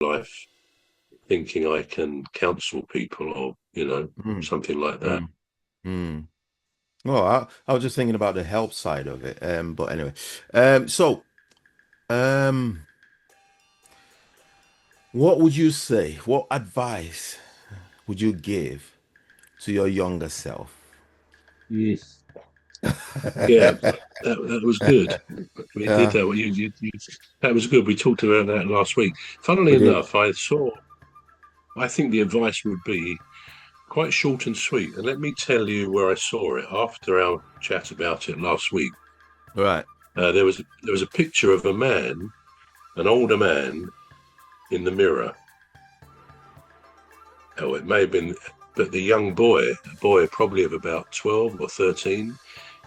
life thinking I can counsel people or, Mm, something like that. mm, mm. Well, I was just thinking about the help side of it. But anyway, so um, what would you say? What advice would you give to your younger self? Yes. Yeah, that was good. We did Yeah, that. That was good. We talked about that last week. Funnily we did. enough, I think the advice would be quite short and sweet. And let me tell you where I saw it after our chat about it last week. Right. There was a picture of a man, an older man, in the mirror. Oh, it may have been, but the young boy, a boy probably of about 12 or 13,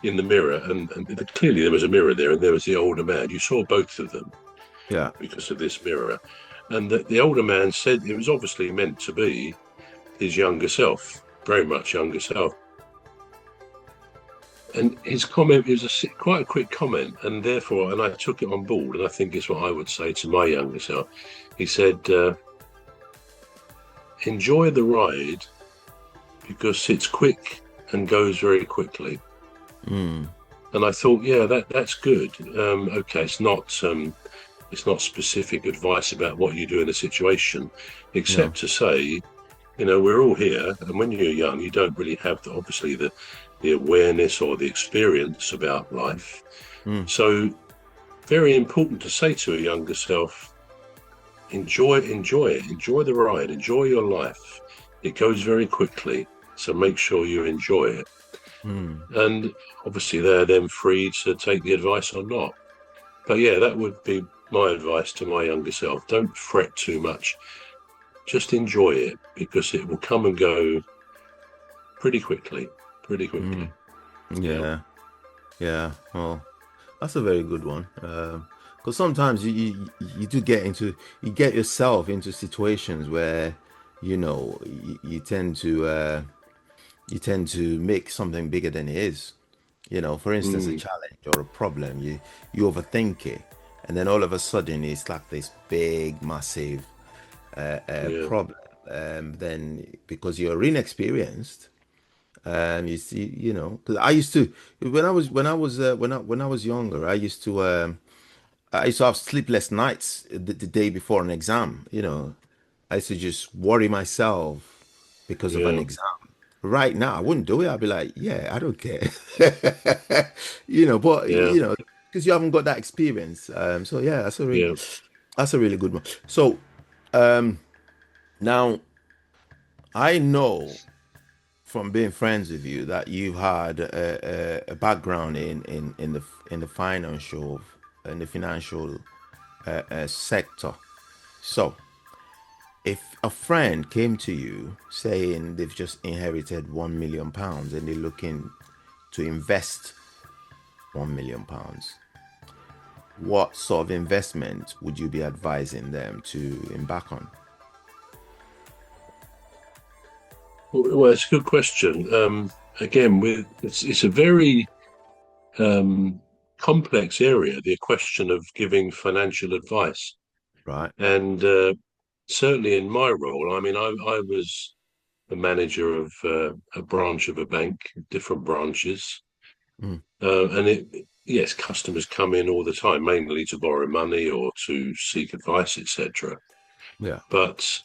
in the mirror. And clearly there was a mirror there, and there was the older man. You saw both of them Yeah. because of this mirror. And the older man said it was obviously meant to be his younger self, very much younger self. And his comment was quite a quick comment, and therefore, and I took it on board, and I think it's what I would say to my younger self. He said, "Enjoy the ride because it's quick and goes very quickly." Mm, And I thought, yeah, that's good. Okay, it's not specific advice about what you do in a situation, no. except to say, we're all here, and when you're young, you don't really have obviously the awareness or the experience about life. Mm, So very important to say to a younger self, enjoy it, enjoy the ride, enjoy your life. It goes very quickly, so make sure you enjoy it. mm, And obviously, they're then free to take the advice or not. But yeah, that would be my advice to my younger self. Don't fret too much. Just enjoy it because it will come and go pretty quickly. Pretty quickly. mm. Yeah. Yeah. Yeah. Well, that's a very good one. Because sometimes you do you get yourself into situations where you tend to make something bigger than it is. For instance, a Mm, challenge or a problem, you overthink it, and then all of a sudden it's like this big, massive yeah. problem. Then because you're inexperienced, you see, because I used to when I was younger, I used to have sleepless nights the day before an exam. I used to just worry myself because of an Yeah. exam. Right now, I wouldn't do it. I'd be like, yeah, I don't care. But Yeah. because you haven't got that experience. So yeah, Yeah. that's a really good one. So now I know from being friends with you that you've had a background in the financial sector. So if a friend came to you saying they've just inherited £1 million and they're looking to invest £1 million, what sort of investment would you be advising them to embark on? Well, it's a good question. Again, it's a very um, complex area, the question of giving financial advice. Right? And certainly in my role, I mean, I was the manager of a branch of a bank, different branches. Mm, Yes, customers come in all the time, mainly to borrow money or to seek advice, etc. yeah. But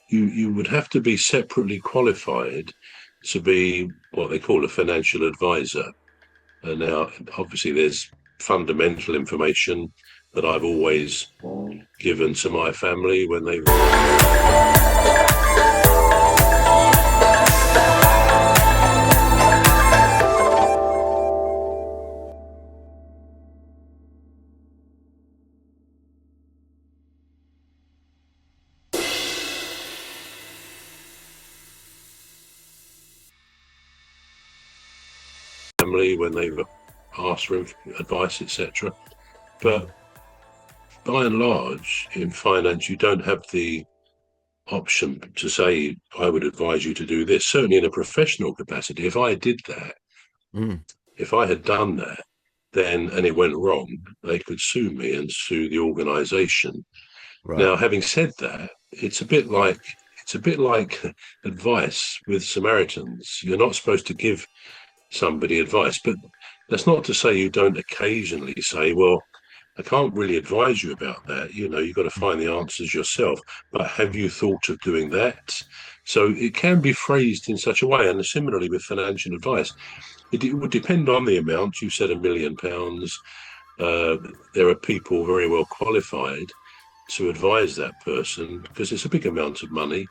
you would have to be separately qualified to be what they call a financial advisor. And now, obviously, there's fundamental information that I've always given to my family when they family when they've asked for advice, etc. Mm, But by and large, in finance, you don't have the option to say, I would advise you to do this. Certainly in a professional capacity, if I did that, mm, if I had done that, then and it went wrong, they could sue me and sue the organization. Right. Now, having said that, it's a bit like advice with Samaritans. You're not supposed to give somebody advice, but that's not to say you don't occasionally say, well, I can't really advise you about that. You've got to find the answers yourself. But have you thought of doing that? So it can be phrased in such a way. And similarly with financial advice, it would depend on the amount. You said £1 million. Uh, there are people very well qualified to advise that person because it's a big amount of money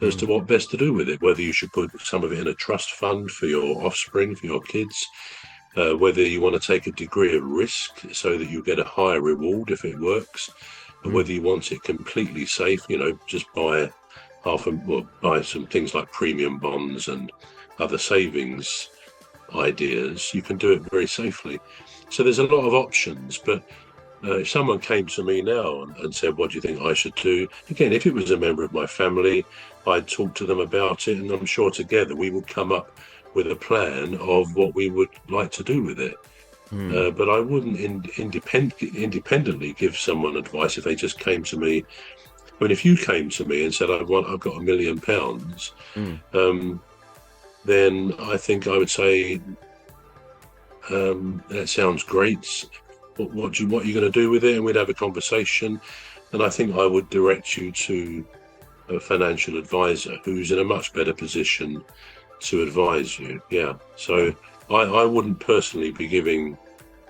as to Mm, what best to do with it, whether you should put some of it in a trust fund for your offspring, for your kids, whether you want to take a degree of risk so that you get a higher reward if it works, or mm, whether you want it completely safe, just buy some things like premium bonds and other savings ideas. You can do it very safely. So there's a lot of options, but if someone came to me now and said, what do you think I should do? Again, if it was a member of my family, I'd talk to them about it, and I'm sure together we would come up with a plan of what we would like to do with it. mm, But I wouldn't independently give someone advice if they just came to me. I mean, if you came to me and said, I've got £1 million, mm, um, then I think I would say, that sounds great. What are you going to do with it? And we'd have a conversation. And I think I would direct you to a financial advisor who's in a much better position to advise you. Yeah. yeah, So I wouldn't personally be giving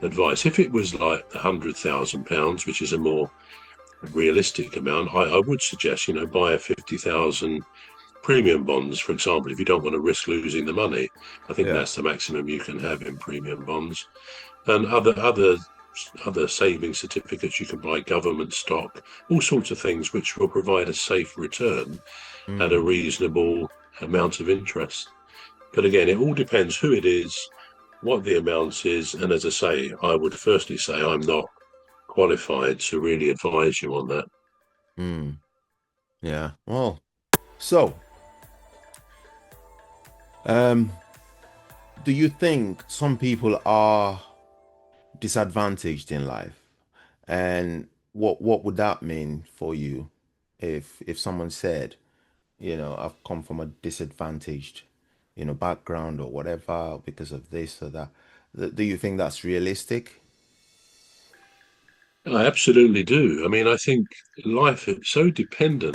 advice. If it was like £100,000, which is a more realistic amount, I would suggest, buy a 50,000 premium bonds, for example, if you don't want to risk losing the money. I think yeah. that's the maximum you can have in premium bonds. And other saving certificates you can buy, government stock, all sorts of things which will provide a safe return at a Mm, reasonable amount of interest. But again, it all depends who it is, what the amount is, and as I say, I would firstly say I'm not qualified to really advise you on that. mm, yeah. Well, so, um, do you think some people are disadvantaged in life? And what would that mean for you if someone said, I've come from a disadvantaged, background or whatever because of this or that. Do you think that's realistic? I absolutely do. I mean, I think life is so dependent.